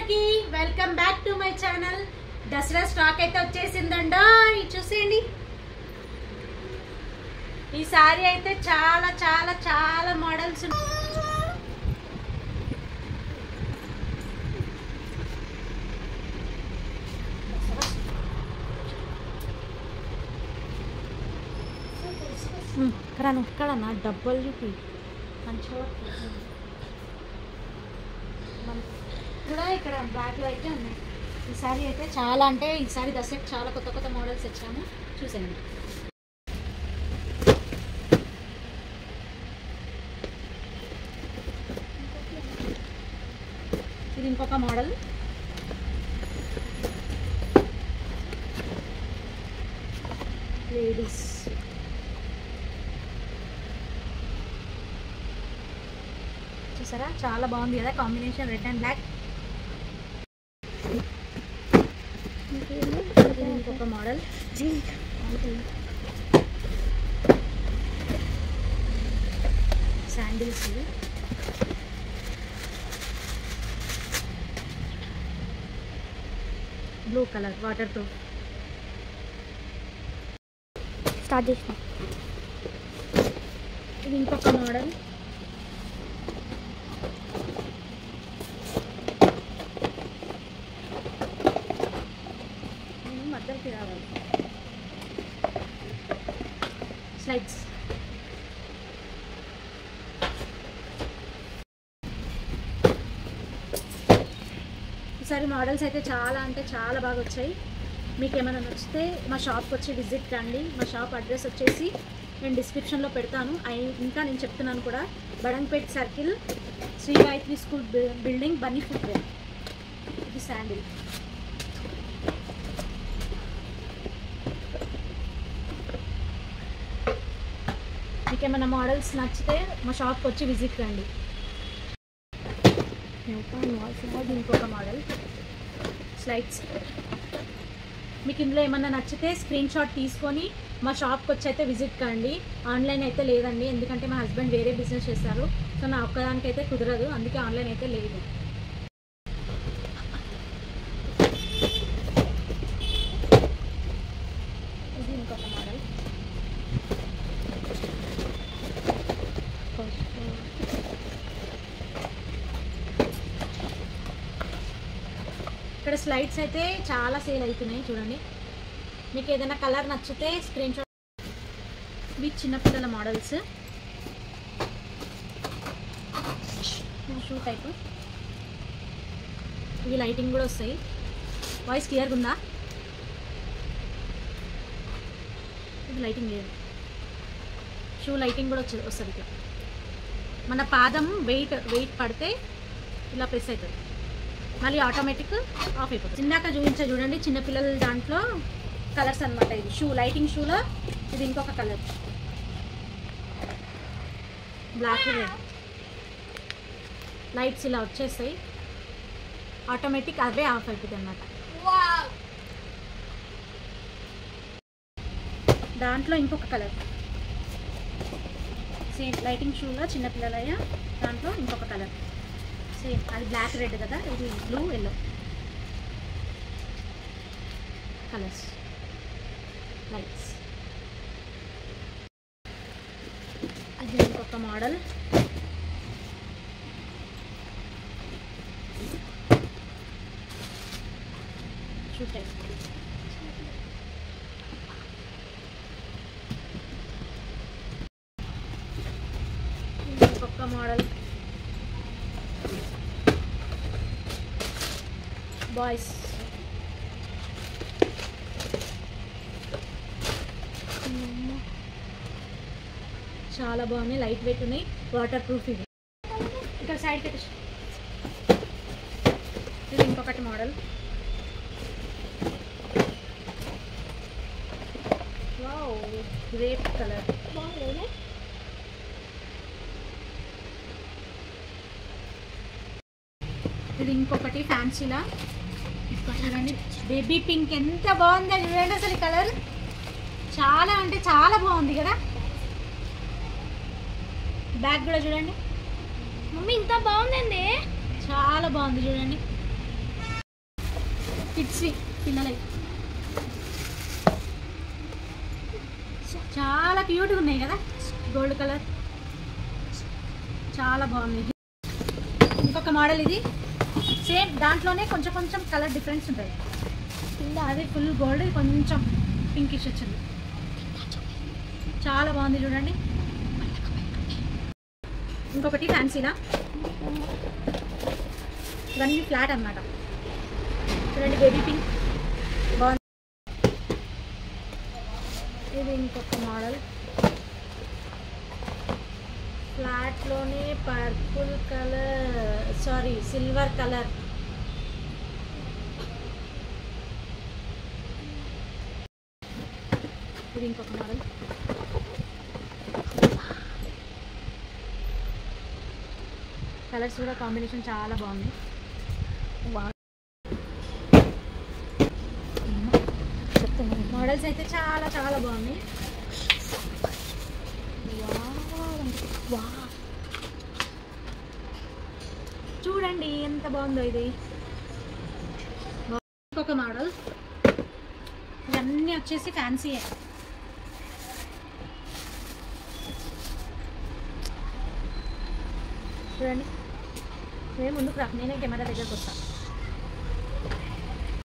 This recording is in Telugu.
అందరికి welcome back to my channel. Dasara stock అయితే వచ్చేసిందండి. చూసేయండి, ఈ సారీ అయితే చాలా చాలా చాలా మోడల్స్ ఇక్కడ నా డబ్బులు చూపి మంచిగా కూడా ఇక్కడ బ్యాగ్లో అయితే ఉన్నాయి. ఈ సారీ అయితే చాలా అంటే ఈసారి దసరాకి చాలా కొత్త కొత్త మోడల్స్ వచ్చాము, చూసేయండి. ఇది ఇంకొక మోడల్. లేడీస్ చూసారా, చాలా బాగుంది కదా కాంబినేషన్, రెడ్ అండ్ బ్లాక్. ఇంకొక model sandals, blue colour water proof. Start చేసిన. ఇది ఇంకొక మోడల్. మధ్యకి రావాలి. స్లైడ్స్. ఈసారి మోడల్స్ అయితే చాలా అంటే చాలా బాగా వచ్చాయి. మీకు ఏమైనా నచ్చితే మా షాప్కి వచ్చి విజిట్ కండి. మా షాప్ అడ్రస్ వచ్చేసి నేను డిస్క్రిప్షన్లో పెడతాను. ఇంకా నేను చెప్తున్నాను కూడా, Badampet circle, Shri Gayatri school building, Bunny footwear. ఇది శాండిల్. మీకు ఏమైనా మోడల్స్ నచ్చితే మా షాప్కి వచ్చి విజిట్ కండి. ఇంకొక మోడల్ స్లైడ్స్. మీకు ఇందులో ఏమన్నా నచ్చితే స్క్రీన్ షాట్ తీసుకొని మా షాప్కి వచ్చి అయితే విజిట్ కండి. ఆన్లైన్ అయితే లేదండి, ఎందుకంటే మా హస్బెండ్ వేరే బిజినెస్ చేస్తారు. సో నా ఒక్కదానికైతే కుదరదు, అందుకే ఆన్లైన్ అయితే లేదు. ఇది ఇంకొక మోడల్. ఇక్కడ స్లైడ్స్ అయితే చాలా సేల్ అవుతున్నాయి, చూడండి. మీకు ఏదైనా కలర్ నచ్చితే స్క్రీన్ షాట్. ఇవి చిన్నపిల్లల మోడల్స్, షూ టైప్. ఇవి లైటింగ్ కూడా వస్తాయి. వాయిస్ క్లియర్గా ఉందా? ఇది లైటింగ్ లేదు. షూ లైటింగ్ కూడా వస్తుంది. ఇట్లా మన పాదం వెయిట్ పడితే ఇలా ప్రెస్ అవుతుంది, మళ్ళీ ఆటోమేటిక్ ఆఫ్ అయిపోతుంది. ఇందాక చూపించా చూడండి, చిన్నపిల్లల దాంట్లో కలర్స్ అనమాట. ఇది షూ, లైటింగ్ షూలో ఇది ఇంకొక కలర్, బ్లాక్ రెడ్. లైట్స్ ఇలా వచ్చేస్తాయి, ఆటోమేటిక్ అవే ఆఫ్ అయిపోతుంది అన్నమాట. దాంట్లో ఇంకొక కలర్, సేమ్ లైటింగ్ షూలో చిన్నపిల్లలయ్యా, దాంట్లో ఇంకొక కలర్ సేమ్. అది బ్లాక్ రెడ్ కదా, ఇది బ్లూ ఎల్లో కలర్స్, లైట్స్. అది ఇంకొక మోడల్. షూట్ ఇంకొక మోడల్. బాయ్స్. చాలా బాగున్నాయి, లైట్ వెయిట్ ఉన్నాయి, వాటర్ ప్రూఫ్. ఇది ఇక్కడ సైడ్ పెట్టేసి. ఇది ఇంకొకటి మోడల్. Wow, grape colour. ఇది ఇంకొకటి ఫ్యాన్సీలా. చూడండి, బేబీ పింక్ ఎంత బాగుందో చూడండి. అసలు కలర్ చాలా అంటే చాలా బాగుంది కదా. బ్యాగ్ కూడా చూడండి, మమ్మీ ఇంత బాగుందండి, చాలా బాగుంది చూడండి. కిడ్స్వి పిల్లలై చాలా క్యూట్గా ఉన్నాయి కదా, గోల్డ్ కలర్ చాలా బాగుంది. ఇంకొక మోడల్ ఇది సేమ్, దాంట్లోనే కొంచెం కొంచెం కలర్ డిఫరెన్స్ ఉంటుంది. కింద అది ఫుల్ గోల్డ్, కొంచెం పింకిష్ వచ్చింది, చాలా బాగుంది చూడండి. ఇంకొకటి ఫ్యాన్సీలా, ఇవన్నీ ఫ్లాట్ అన్నమాట. చూడండి బేబీ పింక్ బాగుంది. ఇది ఇంకొక మోడల్ ఫ్లాట్లోనే purple colour, sorry silver colour. ఇది ఇంకొక మోడల్. కలర్స్ కూడా కాంబినేషన్ చాలా బాగుంది. మోడల్స్ అయితే చాలా చాలా బాగున్నాయి. చూడండి ఎంత బాగుందో ఇది. ఇంకొక మోడల్, ఇవన్నీ వచ్చేసి ఫ్యాన్సీయే. చూడండి, నేను ముందుకు రా, నేనే కెమెరా దగ్గరకు వస్తాను.